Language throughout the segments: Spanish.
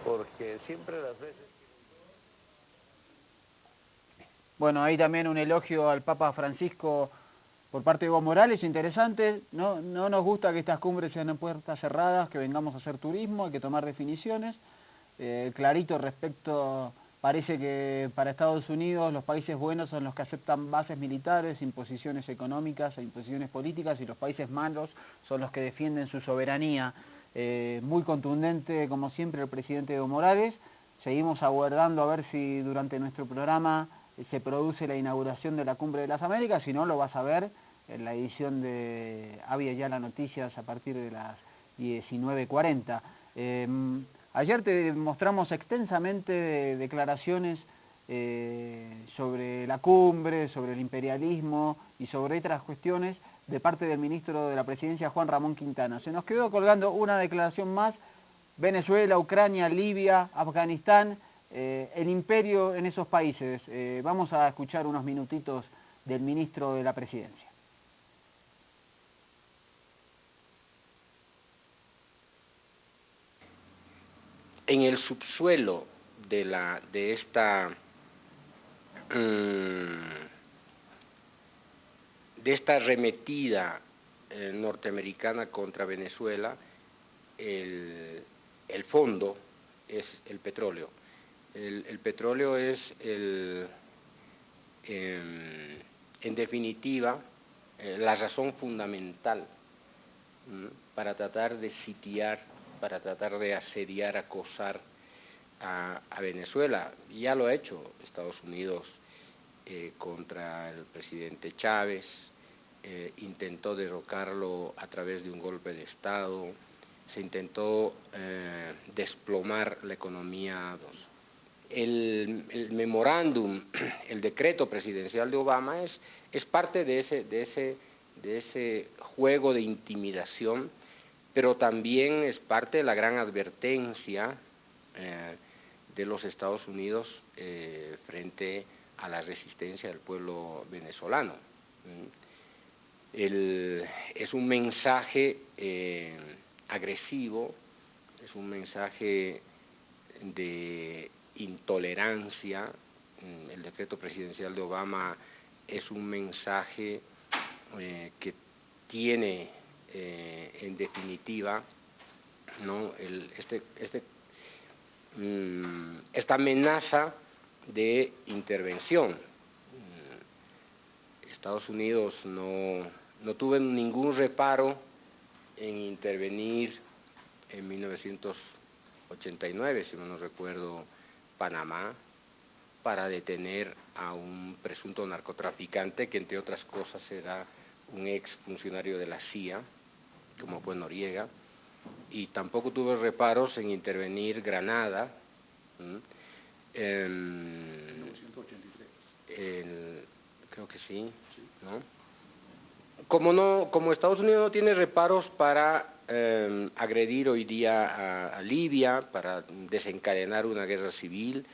porque siempre las veces... Bueno, ahí también un elogio al Papa Francisco por parte de Evo Morales, interesante. No nos gusta que estas cumbres sean en puertas cerradas, que vengamos a hacer turismo, hay que tomar definiciones. Clarito respecto, parece que para Estados Unidos los países buenos son los que aceptan bases militares, imposiciones económicas e imposiciones políticas, y los países malos son los que defienden su soberanía. Muy contundente, como siempre, el presidente Evo Morales. Seguimos aguardando a ver si durante nuestro programa se produce la inauguración de la Cumbre de las Américas. Si no, lo vas a ver en la edición de Avia Yala Noticias a partir de las 19:40. Ayer te mostramos extensamente declaraciones sobre la cumbre, sobre el imperialismo y sobre otras cuestiones de parte del ministro de la Presidencia, Juan Ramón Quintana. Se nos quedó colgando una declaración más: Venezuela, Ucrania, Libia, Afganistán, el imperio en esos países. Vamos a escuchar unos minutitos del ministro de la Presidencia. En el subsuelo de esta arremetida norteamericana contra Venezuela, el fondo es el petróleo. El petróleo es en definitiva, la razón fundamental para tratar de sitiar, para tratar de asediar, acosar a Venezuela. Ya lo ha hecho Estados Unidos contra el presidente Chávez, intentó derrocarlo a través de un golpe de Estado, se intentó desplomar la economía. El memorándum, el decreto presidencial de Obama es parte de ese juego de intimidación, pero también es parte de la gran advertencia de los Estados Unidos frente a la resistencia del pueblo venezolano. Es un mensaje agresivo, es un mensaje de intolerancia. El decreto presidencial de Obama es un mensaje que tiene en definitiva, ¿no?, esta amenaza de intervención. Estados Unidos no tuvo ningún reparo en intervenir en 1989, si no recuerdo, Panamá, para detener a un presunto narcotraficante que, entre otras cosas, era un ex funcionario de la CIA, como fue Noriega, y tampoco tuvo reparos en intervenir Granada, en 1983. Creo que sí, ¿no? Como Estados Unidos no tiene reparos para agredir hoy día a Libia, para desencadenar una guerra civil,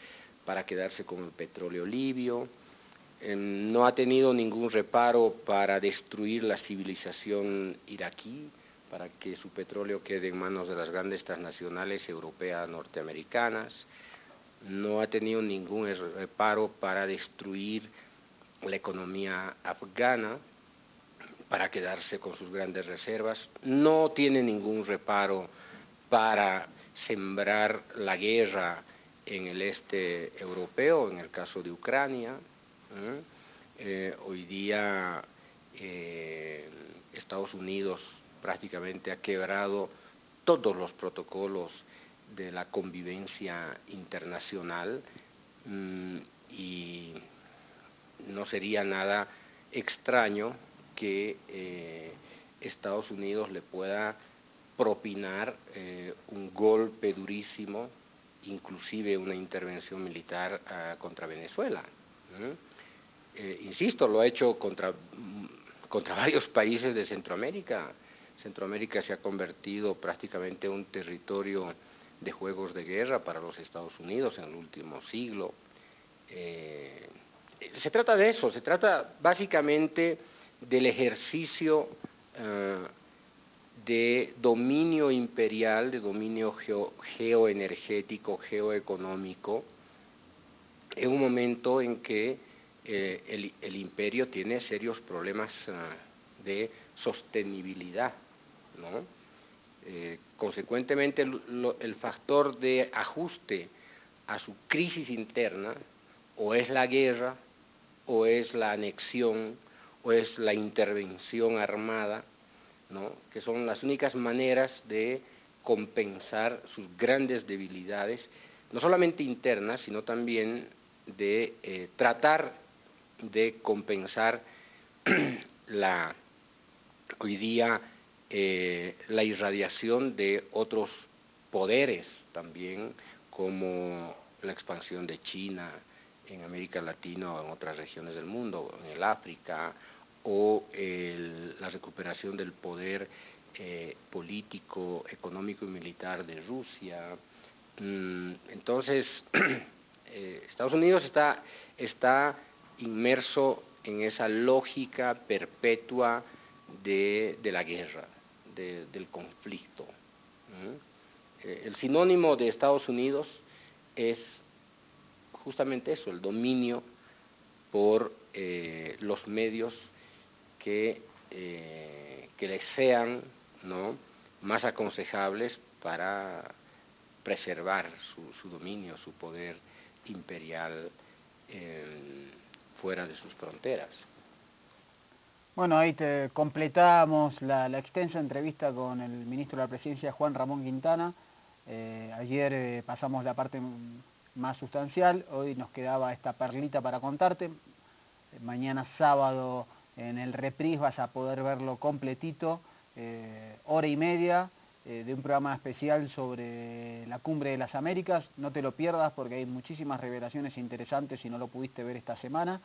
para quedarse con el petróleo libio, no ha tenido ningún reparo para destruir la civilización iraquí, para que su petróleo quede en manos de las grandes transnacionales europeas, norteamericanas, no ha tenido ningún reparo para destruir la economía afgana, para quedarse con sus grandes reservas, no tiene ningún reparo para sembrar la guerra en el este europeo, en el caso de Ucrania. Hoy día Estados Unidos prácticamente ha quebrado todos los protocolos de la convivencia internacional, y no sería nada extraño que Estados Unidos le pueda propinar un golpe durísimo, inclusive una intervención militar contra Venezuela. Insisto, lo ha hecho contra varios países de Centroamérica. Centroamérica se ha convertido prácticamente en un territorio de juegos de guerra para los Estados Unidos en el último siglo. Se trata de eso, se trata básicamente del ejercicio de dominio imperial, de dominio geoenergético, geoeconómico, en un momento en que el imperio tiene serios problemas de sostenibilidad, ¿no? Consecuentemente, el factor de ajuste a su crisis interna o es la guerra, o es la anexión, o es la intervención armada, ¿no? Que son las únicas maneras de compensar sus grandes debilidades, no solamente internas, sino también de tratar de compensar hoy día la irradiación de otros poderes también, como la expansión de China en América Latina o en otras regiones del mundo, en el África, o la recuperación del poder político, económico y militar de Rusia. Entonces, Estados Unidos está inmerso en esa lógica perpetua de la guerra, del conflicto. El sinónimo de Estados Unidos es justamente eso, el dominio por los medios que les sean, ¿no?, más aconsejables para preservar su dominio, su poder imperial fuera de sus fronteras. Bueno, ahí te completamos la extensa entrevista con el ministro de la Presidencia, Juan Ramón Quintana. Ayer pasamos la parte más sustancial, hoy nos quedaba esta perlita para contarte. Mañana sábado en el reprise vas a poder verlo completito, hora y media, de un programa especial sobre la Cumbre de las Américas. No te lo pierdas porque hay muchísimas revelaciones interesantes si no lo pudiste ver esta semana.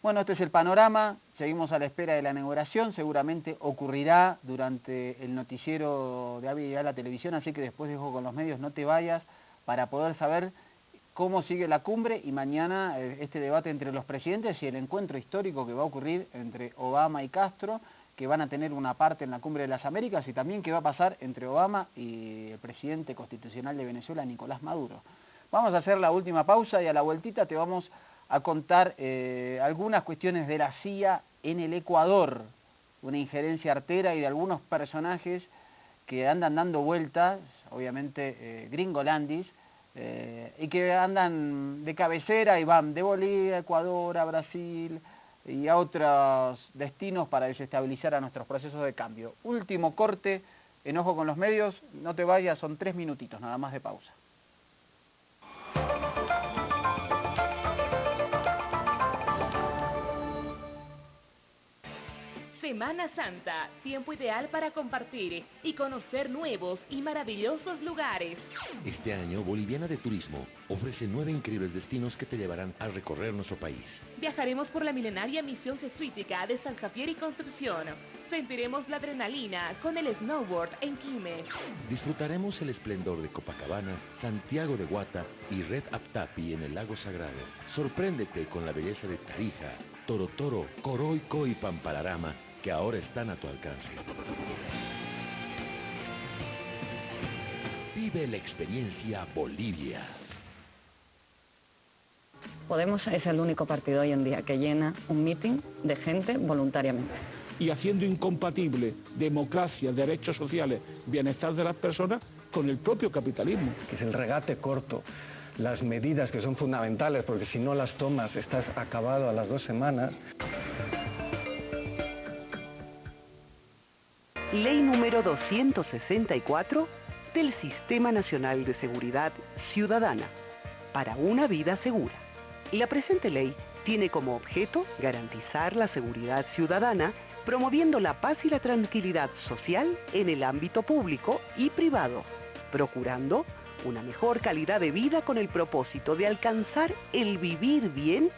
Bueno, este es el panorama, seguimos a la espera de la inauguración, seguramente ocurrirá durante el noticiero de Ávila la televisión, así que después dejo con los medios, no te vayas, para poder saber cómo sigue la cumbre y mañana este debate entre los presidentes y el encuentro histórico que va a ocurrir entre Obama y Castro, que van a tener una parte en la Cumbre de las Américas, y también qué va a pasar entre Obama y el presidente constitucional de Venezuela, Nicolás Maduro. Vamos a hacer la última pausa y a la vueltita te vamos a contar algunas cuestiones de la CIA en el Ecuador, una injerencia artera y de algunos personajes que andan dando vueltas, obviamente gringolandis, y que andan de cabecera y van de Bolivia, Ecuador, a Brasil y a otros destinos para desestabilizar a nuestros procesos de cambio. Último corte, en Ojo con los Medios, no te vayas, son 3 minutitos nada más de pausa. Semana Santa, tiempo ideal para compartir y conocer nuevos y maravillosos lugares. Este año, Boliviana de Turismo ofrece 9 increíbles destinos que te llevarán a recorrer nuestro país. Viajaremos por la milenaria misión jesuítica de San Javier y Concepción. Sentiremos la adrenalina con el snowboard en Quime. Disfrutaremos el esplendor de Copacabana, Santiago de Guata y Red Aptapi en el Lago Sagrado. Sorpréndete con la belleza de Tarija, Torotoro, Coroico y Pampalarama, que ahora están a tu alcance. Vive la experiencia Bolivia. Podemos es el único partido hoy en día que llena un mitin de gente voluntariamente. Y haciendo incompatible democracia, derechos sociales, bienestar de las personas con el propio capitalismo. Que es el regate corto, las medidas que son fundamentales, porque si no las tomas estás acabado a las 2 semanas. Ley número 264 del Sistema Nacional de Seguridad Ciudadana para una vida segura. La presente ley tiene como objeto garantizar la seguridad ciudadana, promoviendo la paz y la tranquilidad social en el ámbito público y privado, procurando una mejor calidad de vida con el propósito de alcanzar el vivir bien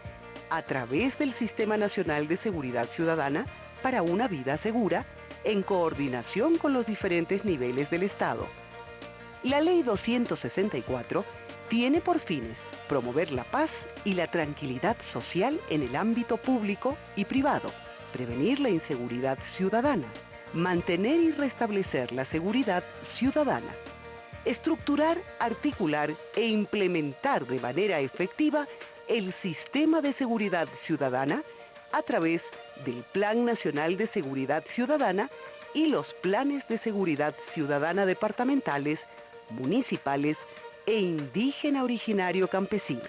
a través del Sistema Nacional de Seguridad Ciudadana para una vida segura, en coordinación con los diferentes niveles del Estado. La Ley 264 tiene por fines promover la paz y la tranquilidad social en el ámbito público y privado, prevenir la inseguridad ciudadana, mantener y restablecer la seguridad ciudadana. Estructurar, articular e implementar de manera efectiva el sistema de seguridad ciudadana a través del Plan Nacional de Seguridad Ciudadana y los planes de seguridad ciudadana departamentales, municipales e indígena originario campesinos.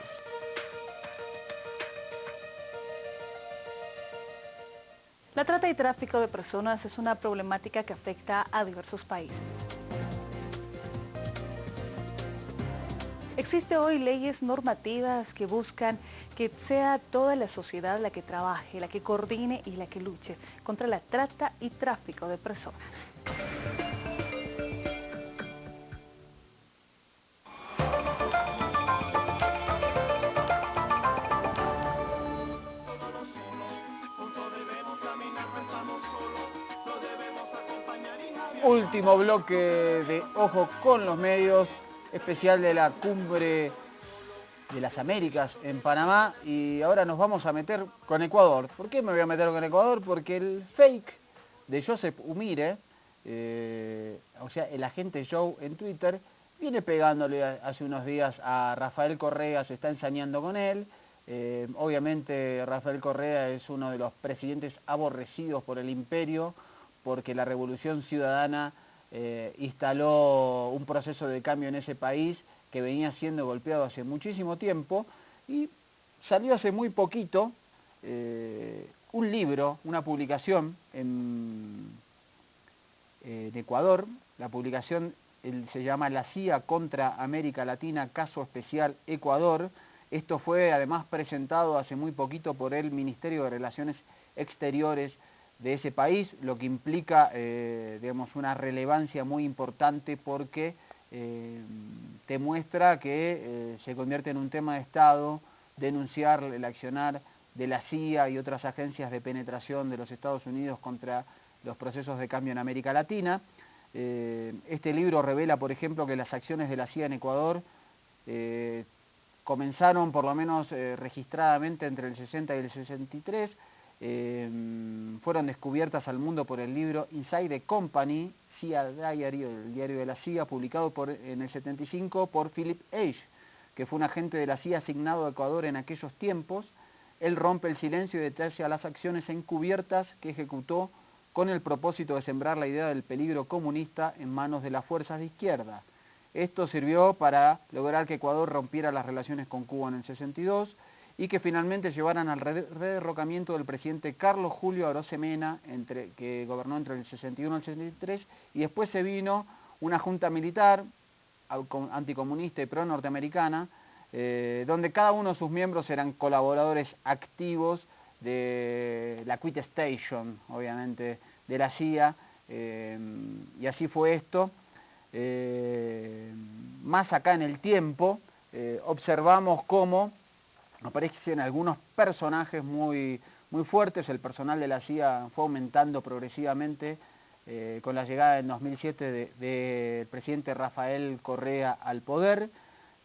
La trata y tráfico de personas es una problemática que afecta a diversos países. Existe hoy leyes normativas que buscan que sea toda la sociedad la que trabaje, la que coordine y la que luche contra la trata y tráfico de personas. Último bloque de Ojo con los Medios, especial de la Cumbre de las Américas en Panamá, y ahora nos vamos a meter con Ecuador. ¿Por qué me voy a meter con Ecuador? Porque el fake de Joseph Umire, o sea, el agente Joe en Twitter, viene pegándole hace unos días a Rafael Correa, se está ensañando con él. Obviamente Rafael Correa es uno de los presidentes aborrecidos por el imperio, porque la Revolución Ciudadana instaló un proceso de cambio en ese país que venía siendo golpeado hace muchísimo tiempo, y salió hace muy poquito un libro, una publicación en Ecuador. La publicación se llama La CIA contra América Latina, caso especial Ecuador. Esto fue además presentado hace muy poquito por el Ministerio de Relaciones Exteriores de ese país, lo que implica digamos, una relevancia muy importante, porque te muestra que se convierte en un tema de Estado denunciar el accionar de la CIA y otras agencias de penetración de los Estados Unidos contra los procesos de cambio en América Latina. Este libro revela, por ejemplo, que las acciones de la CIA en Ecuador comenzaron, por lo menos registradamente, entre el 60 y el 63, fueron descubiertas al mundo por el libro Inside the Company, CIA Diary, el diario de la CIA, publicado en el 75 por Philip Age, que fue un agente de la CIA asignado a Ecuador en aquellos tiempos. Él rompe el silencio y detalla las acciones encubiertas que ejecutó con el propósito de sembrar la idea del peligro comunista en manos de las fuerzas de izquierda. Esto sirvió para lograr que Ecuador rompiera las relaciones con Cuba en el 62 y que finalmente llevaran al derrocamiento del presidente Carlos Julio Arosemena, que gobernó entre el 61 y el 63, y después se vino una junta militar anticomunista y pro-norteamericana, donde cada uno de sus miembros eran colaboradores activos de la Quit Station, obviamente, de la CIA, y así fue esto. Más acá en el tiempo, observamos cómo aparecen algunos personajes muy fuertes. El personal de la CIA fue aumentando progresivamente con la llegada en 2007 del presidente Rafael Correa al poder.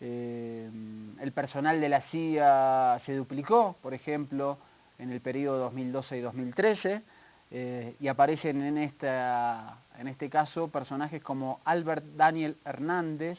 El personal de la CIA se duplicó, por ejemplo, en el periodo 2012 y 2013, y aparecen en este caso personajes como Albert Daniel Hernández,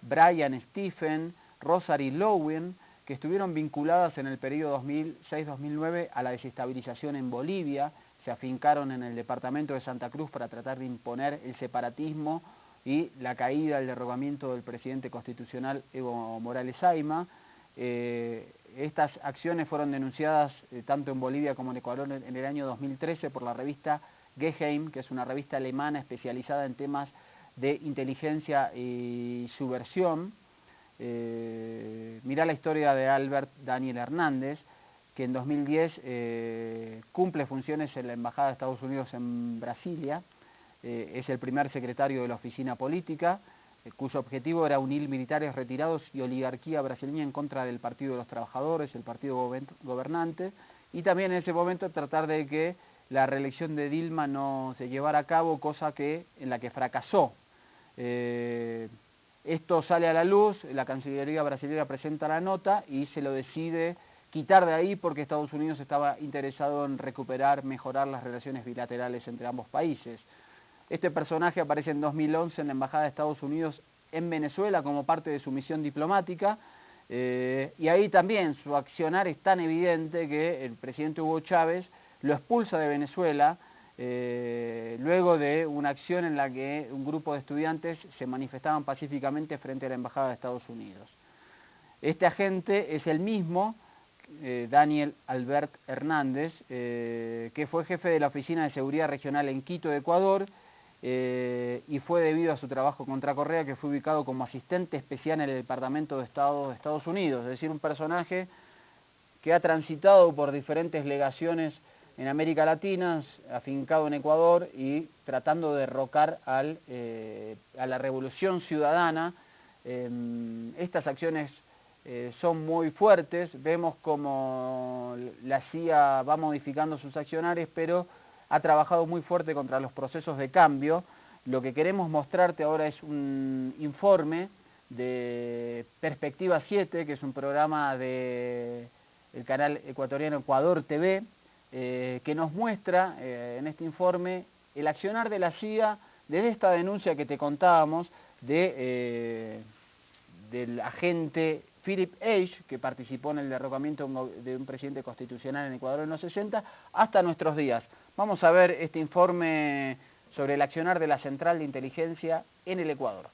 Brian Stephen, Rosary Lowen, que estuvieron vinculadas en el periodo 2006-2009 a la desestabilización en Bolivia, se afincaron en el departamento de Santa Cruz para tratar de imponer el separatismo y la caída, el derrocamiento del presidente constitucional Evo Morales Ayma. Estas acciones fueron denunciadas tanto en Bolivia como en Ecuador en el año 2013 por la revista Geheim, que es una revista alemana especializada en temas de inteligencia y subversión. Mirá la historia de Albert Daniel Hernández, que en 2010 cumple funciones en la Embajada de Estados Unidos en Brasilia. Es el primer secretario de la oficina política, cuyo objetivo era unir militares retirados y oligarquía brasileña en contra del Partido de los Trabajadores, el partido gobernante, y también en ese momento tratar de que la reelección de Dilma no se llevara a cabo, cosa en la que fracasó. Esto sale a la luz, la Cancillería brasileña presenta la nota y se lo decide quitar de ahí porque Estados Unidos estaba interesado en mejorar las relaciones bilaterales entre ambos países. Este personaje aparece en 2011 en la Embajada de Estados Unidos en Venezuela como parte de su misión diplomática, y ahí también su accionar es tan evidente que el presidente Hugo Chávez lo expulsa de Venezuela luego de una acción en la que un grupo de estudiantes se manifestaban pacíficamente frente a la Embajada de Estados Unidos. Este agente es el mismo, Daniel Albert Hernández, que fue jefe de la Oficina de Seguridad Regional en Quito, Ecuador, y fue debido a su trabajo contra Correa que fue ubicado como asistente especial en el Departamento de Estado de Estados Unidos, es decir, un personaje que ha transitado por diferentes legaciones en América Latina, afincado en Ecuador y tratando de derrocar a la revolución ciudadana. Estas acciones son muy fuertes, vemos como la CIA va modificando sus accionarios, pero ha trabajado muy fuerte contra los procesos de cambio. Lo que queremos mostrarte ahora es un informe de Perspectiva 7, que es un programa del canal ecuatoriano Ecuador TV, que nos muestra en este informe el accionar de la CIA desde esta denuncia que te contábamos del agente Philip Age, que participó en el derrocamiento de un presidente constitucional en Ecuador en los 60, hasta nuestros días. Vamos a ver este informe sobre el accionar de la Central de Inteligencia en el Ecuador.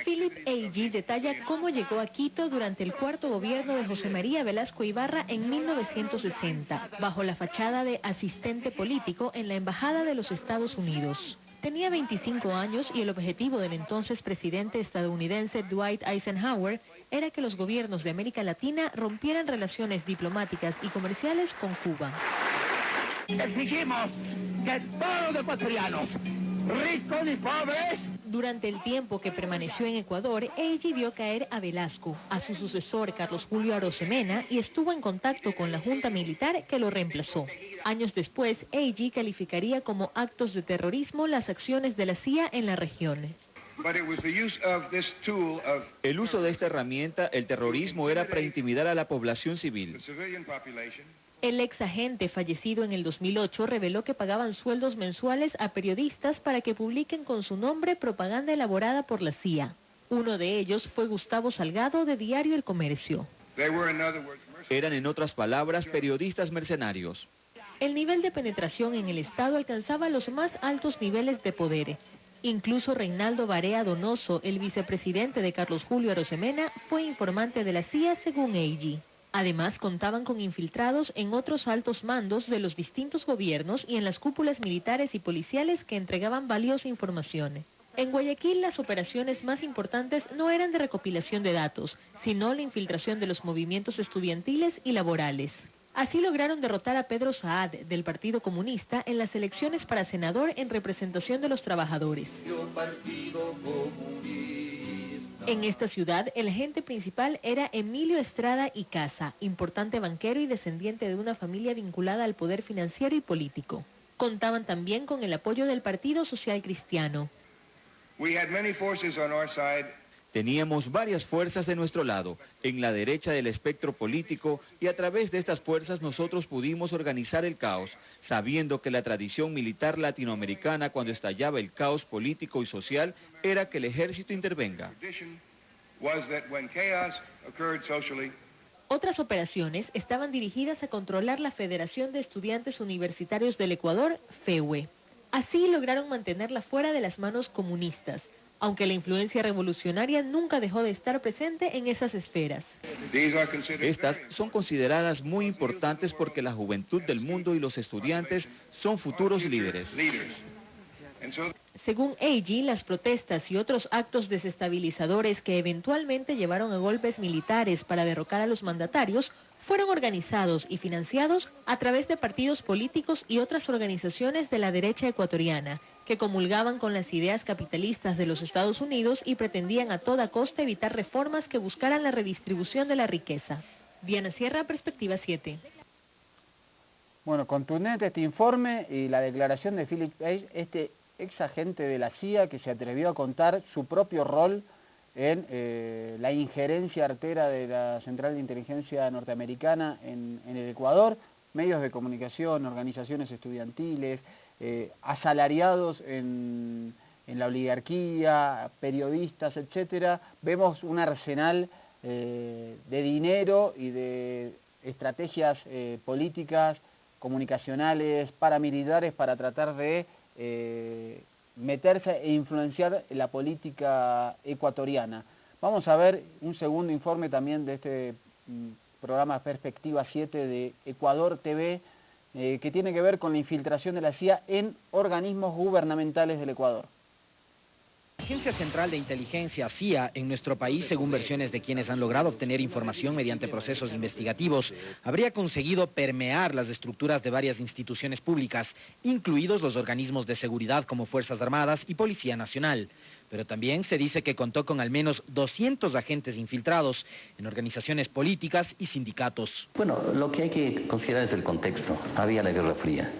Philip Agee detalla cómo llegó a Quito durante el cuarto gobierno de José María Velasco Ibarra en 1960, bajo la fachada de asistente político en la Embajada de los Estados Unidos. Tenía 25 años y el objetivo del entonces presidente estadounidense Dwight Eisenhower era que los gobiernos de América Latina rompieran relaciones diplomáticas y comerciales con Cuba. Exigimos que todos los ecuatorianos, ricos y pobres... Durante el tiempo que permaneció en Ecuador, Agee vio caer a Velasco, a su sucesor Carlos Julio Arosemena, y estuvo en contacto con la junta militar que lo reemplazó. Años después, Agee calificaría como actos de terrorismo las acciones de la CIA en la región. El uso de esta herramienta, el terrorismo, era para intimidar a la población civil. El ex agente fallecido en el 2008 reveló que pagaban sueldos mensuales a periodistas para que publiquen con su nombre propaganda elaborada por la CIA. Uno de ellos fue Gustavo Salgado, de Diario El Comercio. Eran, en otras palabras, periodistas mercenarios. El nivel de penetración en el Estado alcanzaba los más altos niveles de poder. Incluso Reinaldo Barea Donoso, el vicepresidente de Carlos Julio Arosemena, fue informante de la CIA según Agee. Además, contaban con infiltrados en otros altos mandos de los distintos gobiernos y en las cúpulas militares y policiales que entregaban valiosa información. En Guayaquil, las operaciones más importantes no eran de recopilación de datos, sino la infiltración de los movimientos estudiantiles y laborales. Así lograron derrotar a Pedro Saad, del Partido Comunista, en las elecciones para senador en representación de los trabajadores. En esta ciudad, el agente principal era Emilio Estrada y Casa, importante banquero y descendiente de una familia vinculada al poder financiero y político. Contaban también con el apoyo del Partido Social Cristiano. Teníamos varias fuerzas de nuestro lado, en la derecha del espectro político, y a través de estas fuerzas nosotros pudimos organizar el caos, sabiendo que la tradición militar latinoamericana cuando estallaba el caos político y social era que el ejército intervenga. Otras operaciones estaban dirigidas a controlar la Federación de Estudiantes Universitarios del Ecuador, FEUE. Así lograron mantenerla fuera de las manos comunistas, aunque la influencia revolucionaria nunca dejó de estar presente en esas esferas. Estas son consideradas muy importantes porque la juventud del mundo y los estudiantes son futuros líderes. Según Agee, las protestas y otros actos desestabilizadores que eventualmente llevaron a golpes militares para derrocar a los mandatarios fueron organizados y financiados a través de partidos políticos y otras organizaciones de la derecha ecuatoriana, que comulgaban con las ideas capitalistas de los Estados Unidos y pretendían a toda costa evitar reformas que buscaran la redistribución de la riqueza. Diana Sierra, Perspectiva 7. Bueno, contundente este informe y la declaración de Philip Agee, este ex agente de la CIA que se atrevió a contar su propio rol en la injerencia artera de la Central de Inteligencia norteamericana en el Ecuador, medios de comunicación, organizaciones estudiantiles, asalariados en la oligarquía, periodistas, etcétera. Vemos un arsenal de dinero y de estrategias políticas, comunicacionales, paramilitares para tratar de meterse e influenciar la política ecuatoriana. Vamos a ver un segundo informe también de este programa Perspectiva 7 de Ecuador TV, que tiene que ver con la infiltración de la CIA en organismos gubernamentales del Ecuador. La Agencia Central de Inteligencia, CIA, en nuestro país, según versiones de quienes han logrado obtener información mediante procesos investigativos, habría conseguido permear las estructuras de varias instituciones públicas, incluidos los organismos de seguridad como Fuerzas Armadas y Policía Nacional. Pero también se dice que contó con al menos 200 agentes infiltrados en organizaciones políticas y sindicatos. Bueno, lo que hay que considerar es el contexto. Había la Guerra Fría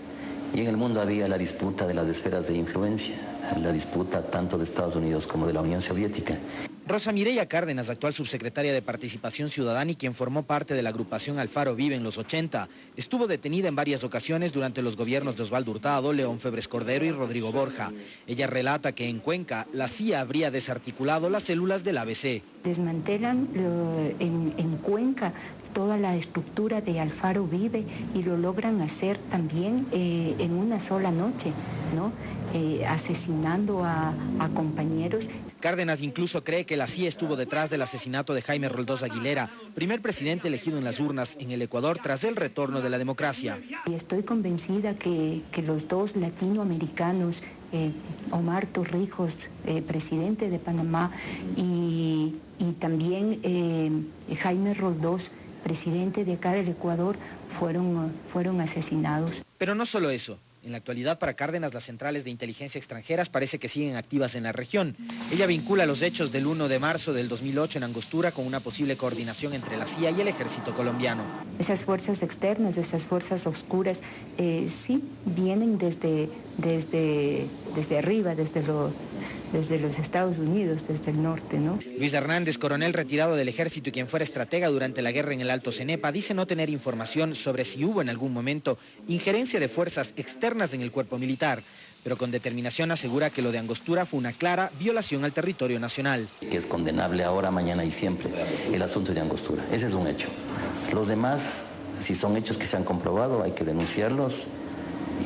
y en el mundo había la disputa de las esferas de influencia, la disputa tanto de Estados Unidos como de la Unión Soviética. Rosa Mireya Cárdenas, actual subsecretaria de Participación Ciudadana y quien formó parte de la agrupación Alfaro Vive en los 80, estuvo detenida en varias ocasiones durante los gobiernos de Osvaldo Hurtado, León Febres Cordero y Rodrigo Borja. Ella relata que en Cuenca la CIA habría desarticulado las células del ABC. Desmantelan en Cuenca toda la estructura de Alfaro Vive y lo logran hacer también en una sola noche, ¿no? Asesinando a compañeros. Cárdenas incluso cree que la CIA estuvo detrás del asesinato de Jaime Roldós Aguilera, primer presidente elegido en las urnas en el Ecuador tras el retorno de la democracia. Y estoy convencida que los dos latinoamericanos, Omar Torrijos, presidente de Panamá, y también Jaime Roldós, presidente de acá del Ecuador, fueron asesinados. Pero no solo eso. En la actualidad, para Cárdenas, las centrales de inteligencia extranjeras parece que siguen activas en la región. Ella vincula los hechos del 1 de marzo del 2008 en Angostura con una posible coordinación entre la CIA y el ejército colombiano. Esas fuerzas externas, esas fuerzas oscuras, sí vienen desde arriba, desde los Estados Unidos, desde el norte, ¿no? Luis Hernández, coronel retirado del ejército y quien fuera estratega durante la guerra en el Alto Cenepa, dice no tener información sobre si hubo en algún momento injerencia de fuerzas externas en el cuerpo militar, pero con determinación asegura que lo de Angostura fue una clara violación al territorio nacional. Que es condenable ahora, mañana y siempre, el asunto de Angostura. Ese es un hecho. Los demás, si son hechos que se han comprobado, hay que denunciarlos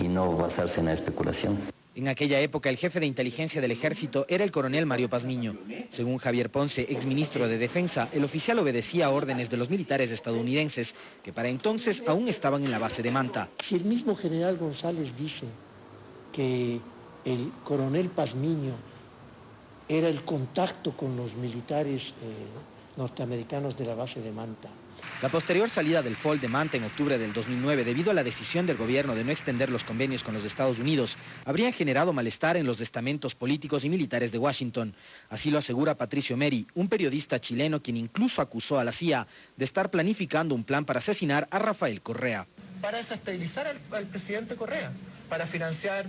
y no basarse en la especulación. En aquella época, el jefe de inteligencia del ejército era el coronel Mario Pazmiño. Según Javier Ponce, exministro de Defensa, el oficial obedecía órdenes de los militares estadounidenses, que para entonces aún estaban en la base de Manta. Si el mismo general González dice que el coronel Pazmiño era el contacto con los militares norteamericanos de la base de Manta. La posterior salida del FOL de Manta en octubre del 2009, debido a la decisión del gobierno de no extender los convenios con los Estados Unidos, habrían generado malestar en los estamentos políticos y militares de Washington. Así lo asegura Patricio Meri, un periodista chileno quien incluso acusó a la CIA de estar planificando un plan para asesinar a Rafael Correa. Para desestabilizar al presidente Correa, para financiar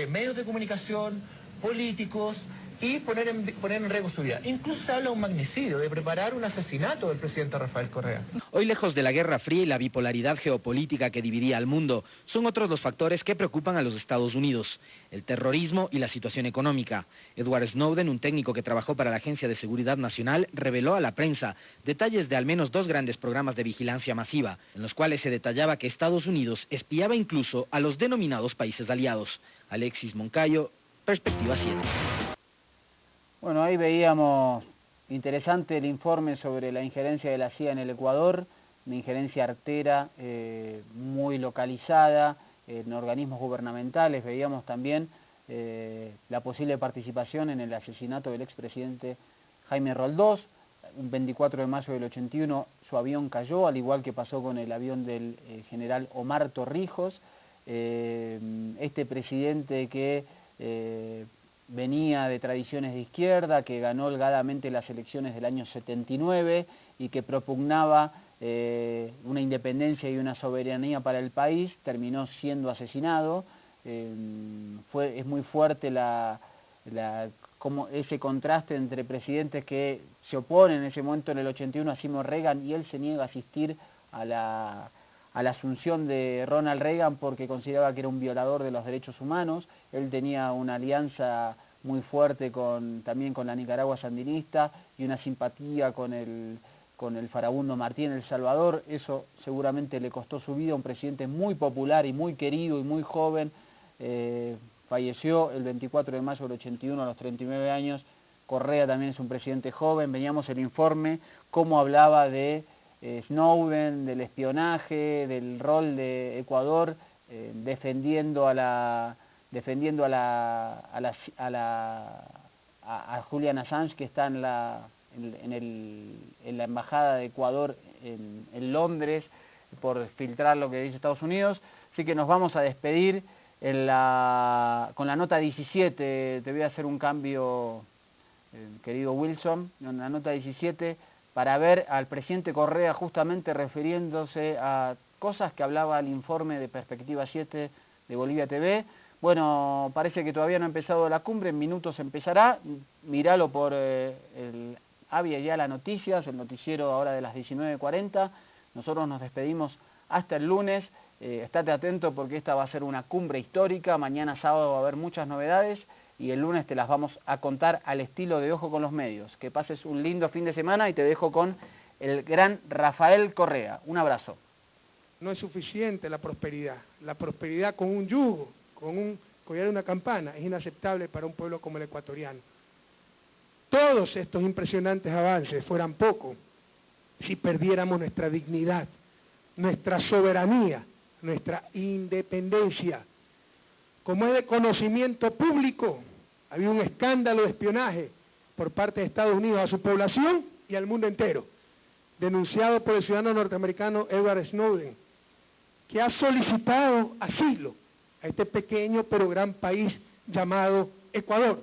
medios de comunicación, políticos, y poner en riesgo su vida. Incluso se habla de un magnicidio, de preparar un asesinato del presidente Rafael Correa. Hoy, lejos de la Guerra Fría y la bipolaridad geopolítica que dividía al mundo, son otros los factores que preocupan a los Estados Unidos: el terrorismo y la situación económica. Edward Snowden, un técnico que trabajó para la Agencia de Seguridad Nacional, reveló a la prensa detalles de al menos 2 grandes programas de vigilancia masiva, en los cuales se detallaba que Estados Unidos espiaba incluso a los denominados países aliados. Alexis Moncayo, Perspectiva 7. Bueno, ahí veíamos interesante el informe sobre la injerencia de la CIA en el Ecuador, una injerencia artera, muy localizada en organismos gubernamentales. Veíamos también la posible participación en el asesinato del expresidente Jaime Roldós. Un 24 de mayo del 81 su avión cayó, al igual que pasó con el avión del general Omar Torrijos. Este presidente que venía de tradiciones de izquierda, que ganó holgadamente las elecciones del año 79 y que propugnaba una independencia y una soberanía para el país, terminó siendo asesinado. Es muy fuerte como ese contraste entre presidentes que se oponen en ese momento en el 81 a Seymour Reagan y él se niega a asistir a la asunción de Ronald Reagan porque consideraba que era un violador de los derechos humanos. Él tenía una alianza muy fuerte también con la Nicaragua sandinista y una simpatía con el farabundo Martí en El Salvador. Eso seguramente le costó su vida, un presidente muy popular y muy querido y muy joven. Falleció el 24 de mayo del 81 a los 39 años. Correa también es un presidente joven. Veníamos el informe, cómo hablaba de Snowden, del espionaje, del rol de Ecuador, defendiendo a Julian Assange, que está en la embajada de Ecuador en Londres por filtrar lo que dice Estados Unidos. Así que nos vamos a despedir con la nota 17. Te voy a hacer un cambio, querido Wilson, en la nota 17, para ver al presidente Correa justamente refiriéndose a cosas que hablaba el informe de Perspectiva 7 de Bolivia TV. Bueno, parece que todavía no ha empezado la cumbre, en minutos empezará. Míralo por Avia Ya las Noticias, el noticiero ahora de las 19:40. Nosotros nos despedimos hasta el lunes. Estate atento porque esta va a ser una cumbre histórica. Mañana sábado va a haber muchas novedades y el lunes te las vamos a contar al estilo de Ojo con los Medios. Que pases un lindo fin de semana y te dejo con el gran Rafael Correa. Un abrazo. No es suficiente la prosperidad. La prosperidad con un yugo, con un collar de una campana, es inaceptable para un pueblo como el ecuatoriano. Todos estos impresionantes avances fueran poco si perdiéramos nuestra dignidad, nuestra soberanía, nuestra independencia. Como es de conocimiento público, había un escándalo de espionaje por parte de Estados Unidos a su población y al mundo entero, denunciado por el ciudadano norteamericano Edward Snowden, que ha solicitado asilo a este pequeño pero gran país llamado Ecuador.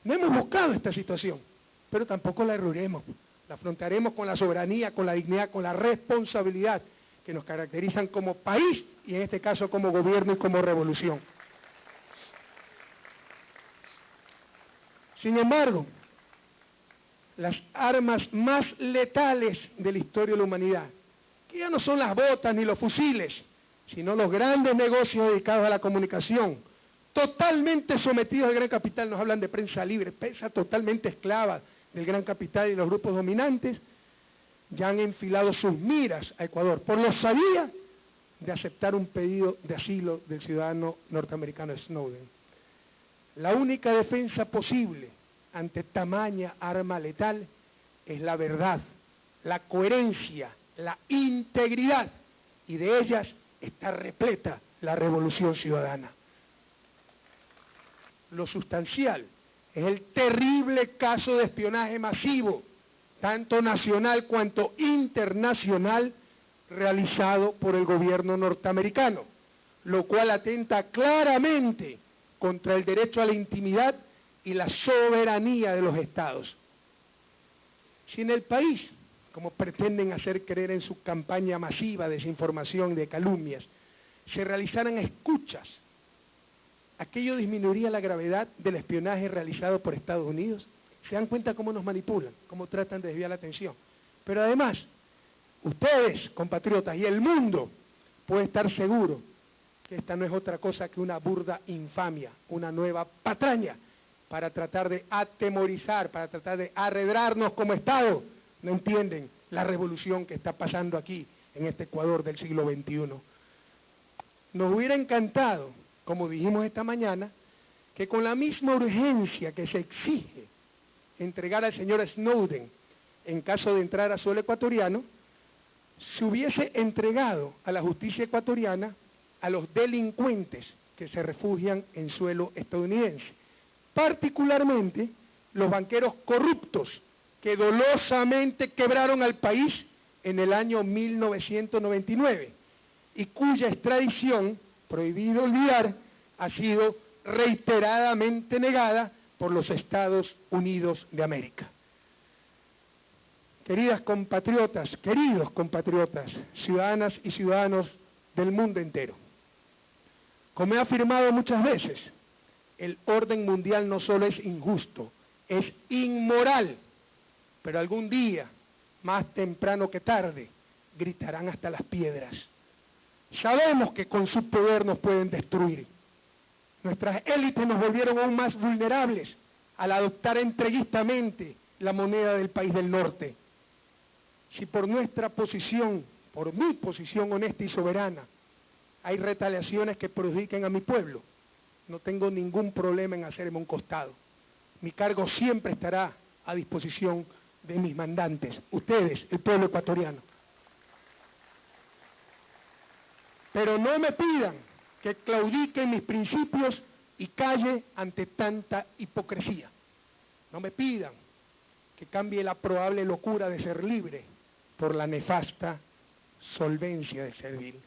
No hemos buscado esta situación, pero tampoco la erroremos. La afrontaremos con la soberanía, con la dignidad, con la responsabilidad que nos caracterizan como país y en este caso como gobierno y como revolución. Sin embargo, las armas más letales de la historia de la humanidad, que ya no son las botas ni los fusiles, sino los grandes negocios dedicados a la comunicación, totalmente sometidos al gran capital. Nos hablan de prensa libre, prensa totalmente esclava del gran capital y los grupos dominantes, ya han enfilado sus miras a Ecuador por la osadía de aceptar un pedido de asilo del ciudadano norteamericano Snowden. La única defensa posible ante tamaña arma letal es la verdad, la coherencia, la integridad, y de ellas está repleta la revolución ciudadana. Lo sustancial es el terrible caso de espionaje masivo, tanto nacional cuanto internacional, realizado por el gobierno norteamericano, lo cual atenta claramente contra el derecho a la intimidad y la soberanía de los estados. Si en el país, como pretenden hacer creer en su campaña masiva de desinformación y de calumnias, se realizaran escuchas, aquello disminuiría la gravedad del espionaje realizado por Estados Unidos. Se dan cuenta cómo nos manipulan, cómo tratan de desviar la atención. Pero además, ustedes, compatriotas, y el mundo puede estar seguro que esta no es otra cosa que una burda infamia, una nueva patraña para tratar de atemorizar, para tratar de arredrarnos como Estado. No entienden la revolución que está pasando aquí en este Ecuador del siglo XXI. Nos hubiera encantado, como dijimos esta mañana, que con la misma urgencia que se exige entregar al señor Snowden en caso de entrar a suelo ecuatoriano, se hubiese entregado a la justicia ecuatoriana a los delincuentes que se refugian en suelo estadounidense, particularmente los banqueros corruptos que dolosamente quebraron al país en el año 1999 y cuya extradición, prohibido olvidar, ha sido reiteradamente negada por los Estados Unidos de América. Queridas compatriotas, queridos compatriotas, ciudadanas y ciudadanos del mundo entero, como he afirmado muchas veces, El orden mundial no solo es injusto, es inmoral. Pero algún día, más temprano que tarde, gritarán hasta las piedras. Sabemos que con su poder nos pueden destruir. Nuestras élites nos volvieron aún más vulnerables al adoptar entreguistamente la moneda del país del norte. Si por nuestra posición, por mi posición honesta y soberana, hay retaliaciones que perjudiquen a mi pueblo, no tengo ningún problema en hacerme un costado. Mi cargo siempre estará a disposición de mis mandantes, ustedes, el pueblo ecuatoriano. Pero no me pidan que claudique en mis principios y calle ante tanta hipocresía. No me pidan que cambie la probable locura de ser libre por la nefasta solvencia de servir.